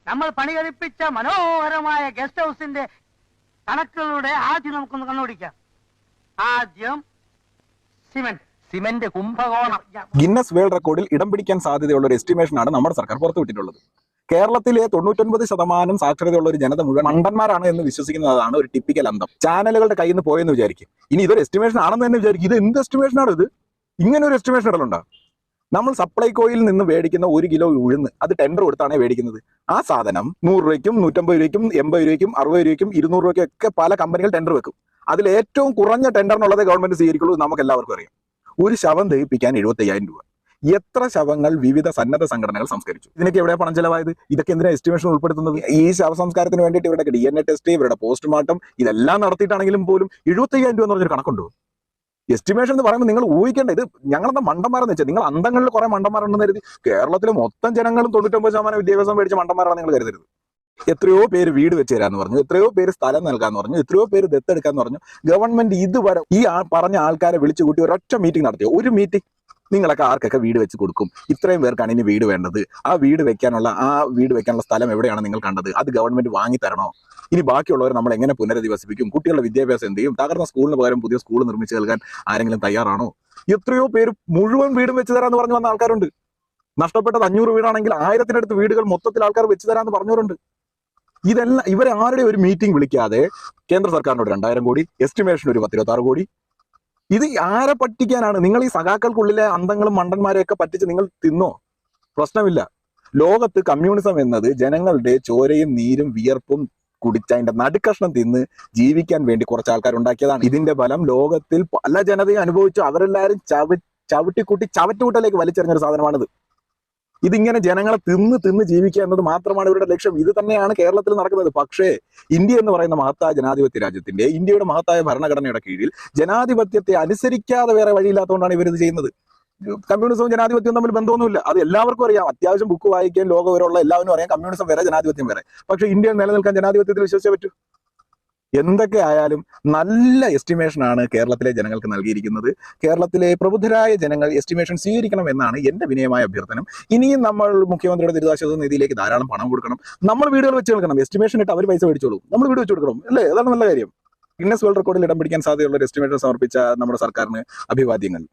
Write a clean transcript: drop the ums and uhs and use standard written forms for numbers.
നമ്മൾ പണി കഴിപ്പിച്ച മനോഹരമായ ഗസ്റ്റ് ഹൗസിന്റെ കണക്കുകളുടെ ആദ്യം നമുക്കൊന്ന് കണ്ണോടിക്കാം. ആദ്യം സിമന്റ് കുംഭകോണം. ഗിന്നസ് വേൾഡ് റെക്കോർഡിൽ ഇടം പിടിക്കാൻ സാധ്യതയുള്ള ഒരു എസ്റ്റിമേഷനാണ് നമ്മുടെ സർക്കാർ പുറത്തുവിട്ടിട്ടുള്ളത്. കേരളത്തിലെ 99% സാക്ഷരതയുള്ള ഒരു ജനത മുഴുവൻ മണ്ടന്മാരാണ് എന്ന് വിശ്വസിക്കുന്നതാണ് ഒരു ടിപ്പിക്കൽ അന്തം. ചാനലുകളുടെ കയ്യിൽ നിന്ന് പോയെന്ന് വിചാരിക്കും. ഇനി ഇതൊരു എസ്റ്റിമേഷൻ ആണെന്ന് തന്നെ വിചാരിക്കും. ഇത് എന്ത് എസ്റ്റിമേഷനാണ് ഇത്? ഇങ്ങനെ ഒരു എസ്റ്റിമേഷൻ ഇടലുണ്ടോ? നമ്മൾ സപ്ലൈകോയിൽ നിന്ന് മേടിക്കുന്ന 1 കിലോ ഉഴുന്ന് അത് ടെൻഡർ കൊടുത്താണ് മേടിക്കുന്നത്. ആ സാധനം 100 രൂപയ്ക്കും 150 രൂപയ്ക്കും 80 രൂപയ്ക്കും 60 രൂപയ്ക്കും 200 രൂപയ്ക്കും ഒക്കെ പല കമ്പനികൾ ടെൻഡർ വെക്കും. അതിൽ ഏറ്റവും കുറഞ്ഞ ടെൻഡറിനുള്ളത് ഗവൺമെന്റ് സ്വീകരിക്കുള്ളൂ. നമുക്ക് എല്ലാവർക്കും അറിയാം. ഒരു ശവം ദഹിപ്പിക്കാൻ 75,000 രൂപ. എത്ര ശവങ്ങൾ വിവിധ സന്നദ്ധ സംഘടനകൾ സംസ്കരിച്ചു? ഇതിനൊക്കെ എവിടെ പണം ചെലവായത്? ഇതൊക്കെ എന്തിനാ എസ്റ്റിമേഷൻ ഉൾപ്പെടുത്തുന്നത്? ഈ ശവസംസ്കാരത്തിന് വേണ്ടിയിട്ട് ഇവരുടെ DNA ടെസ്റ്റ്, ഇവരുടെ പോസ്റ്റ്മോർട്ടം ഇതെല്ലാം നടത്തിയിട്ടാണെങ്കിലും പോലും 75,000 രൂപ എന്ന് പറഞ്ഞൊരു കണക്കുണ്ടോ? എസ്റ്റിമേഷൻ എന്ന് പറയുമ്പോൾ നിങ്ങൾ ഊഹിക്കേണ്ട, ഇത് ഞങ്ങളെന്താ മണ്ടന്മാരെന്ന് വെച്ചാൽ നിങ്ങൾ അന്തങ്ങളിൽ കുറെ മണ്ടന്മാരുണ്ടെന്ന് കരുതി കേരളത്തിലെ മൊത്തം ജനങ്ങളും 99% വിദ്യാഭ്യാസം മേടിച്ച മണ്ടന്മാരാണ് നിങ്ങൾ കരുതരുത്. എത്രയോ പേര് വീട് വെച്ച് തരാന്ന് പറഞ്ഞു, എത്രയോ പേര് സ്ഥലം നൽകാന്ന് പറഞ്ഞു, എത്രയോ പേര് ദത്തെടുക്കാന്ന് പറഞ്ഞു. ഗവൺമെന്റ് ഇതുവരെ ഈ പറഞ്ഞ ആൾക്കാരെ വിളിച്ചു കൂട്ടി ഒരൊറ്റ മീറ്റിംഗ് നടത്തിയോ? ഒരു മീറ്റിംഗ്. നിങ്ങളൊക്കെ ആർക്കൊക്കെ വീട് വെച്ച് കൊടുക്കും? ഇത്രയും പേർക്കാണ് ഇനി വീട് വേണ്ടത്. ആ വീട് വെക്കാനുള്ള സ്ഥലം എവിടെയാണ് നിങ്ങൾ കണ്ടത്? അത് ഗവൺമെന്റ് വാങ്ങി തരണോ? ഇനി ബാക്കിയുള്ളവർ നമ്മൾ എങ്ങനെ പുനരധിവസിപ്പിക്കും? കുട്ടികളുടെ വിദ്യാഭ്യാസം എന്ത് ചെയ്യും? തകർന്ന സ്കൂളിന് പകരം പുതിയ സ്കൂൾ നിർമ്മിച്ച് നൽകാൻ ആരെങ്കിലും തയ്യാറാണോ? എത്രയോ പേര് മുഴുവൻ വീടും വെച്ച് തരാന്ന് പറഞ്ഞു വന്ന ആൾക്കാരുണ്ട്. നഷ്ടപ്പെട്ടത് 500 വീടാണെങ്കിൽ 1000-ത്തിനടുത്ത് വീടുകൾ മൊത്തത്തിൽ ആൾക്കാർ വെച്ച് തരാന്ന് പറഞ്ഞവരുണ്ട്. ഇതെല്ലാം ഇവരെ ആരുടെ ഒരു മീറ്റിംഗ് വിളിക്കാതെ കേന്ദ്ര സർക്കാരിനോട് 2000 കോടി, എസ്റ്റിമേഷൻ ഒരു 10-26 കോടി. ഇത് ആരെ പറ്റിക്കാനാണ്? നിങ്ങൾ ഈ സഖാക്കൾക്കുള്ളിലെ അന്തങ്ങളും മണ്ടന്മാരെയൊക്കെ പറ്റിച്ച് നിങ്ങൾ തിന്നോ? പ്രശ്നമില്ല. ലോകത്ത് കമ്മ്യൂണിസം എന്നത് ജനങ്ങളുടെ ചോരയും നീരും വിയർപ്പും കുടിച്ച് അതിന്റെ നടുക്കഷ്ണം തിന്ന് ജീവിക്കാൻ വേണ്ടി കുറച്ച് ആൾക്കാർ ഉണ്ടാക്കിയതാണ്. ഇതിന്റെ ഫലം ലോകത്തിൽ പല ജനതയും അനുഭവിച്ചു. അവരെല്ലാവരും ചവിട്ടിക്കൂട്ടി ചവറ്റുകൂട്ടലേക്ക് വലിച്ചെറിഞ്ഞൊരു സാധനമാണിത്. ഇതിങ്ങനെ ജനങ്ങളെ തിന്ന് ജീവിക്കുക എന്നത് മാത്രമാണ് ഇവരുടെ ലക്ഷ്യം. ഇത് തന്നെയാണ് കേരളത്തിൽ നടക്കുന്നത്. പക്ഷേ ഇന്ത്യ എന്ന് പറയുന്ന മഹത്തായ ജനാധിപത്യ രാജ്യത്തിന്റെ, ഇന്ത്യയുടെ മഹത്തായ ഭരണഘടനയുടെ കീഴിൽ ജനാധിപത്യത്തെ അനുസരിക്കാതെ വേറെ വഴിയില്ലാത്തതുകൊണ്ടാണ് ഇവരിത് ചെയ്യുന്നത്. കമ്മ്യൂണിസവും ജനാധിപത്യവും തമ്മിൽ ബന്ധമൊന്നുമില്ല. അത് എല്ലാവർക്കും അറിയാം. അത്യാവശ്യം ബുക്ക് വായിക്കാൻ ലോകവരുള്ള എല്ലാവരും അറിയാം. കമ്മ്യൂണിസം വേറെ, ജനാധിപത്യം വേറെ. പക്ഷെ ഇന്ത്യയിൽ നിലനിൽക്കാൻ ജനാധിപത്യത്തിൽ വിശ്വസിച്ചേ പറ്റൂ. എന്തൊക്കെ ആയാലും നല്ല എസ്റ്റിമേഷനാണ് കേരളത്തിലെ ജനങ്ങൾക്ക് നൽകിയിരിക്കുന്നത്. കേരളത്തിലെ പ്രബുദ്ധരായ ജനങ്ങൾ എസ്റ്റിമേഷൻ സ്വീകരിക്കണം എന്നാണ് എന്റെ വിനയമായ അഭ്യർത്ഥന. ഇനിയും നമ്മൾ മുഖ്യമന്ത്രിയുടെ ദുരിതാശ്വാസ നിധിയിലേക്ക് ധാരാളം പണം കൊടുക്കണം. നമ്മൾ വീടുകൾ വെച്ച് നൽകണം. എസ്റ്റിമേഷൻ ഇട്ട് അവർ പൈസ മേടിച്ചോളൂ. നമ്മൾ വീട് വെച്ച് കൊടുക്കണം അല്ലേ? അതാണ് നല്ല കാര്യം. ഗിന്നസ് വേൾഡ് റെക്കോർഡിൽ ഇടം പിടിക്കാൻ സാധ്യതയുള്ള എസ്റ്റിമേഷൻ സമർപ്പിച്ച നമ്മുടെ സർക്കാരിന് അഭിവാദ്യങ്ങൾ.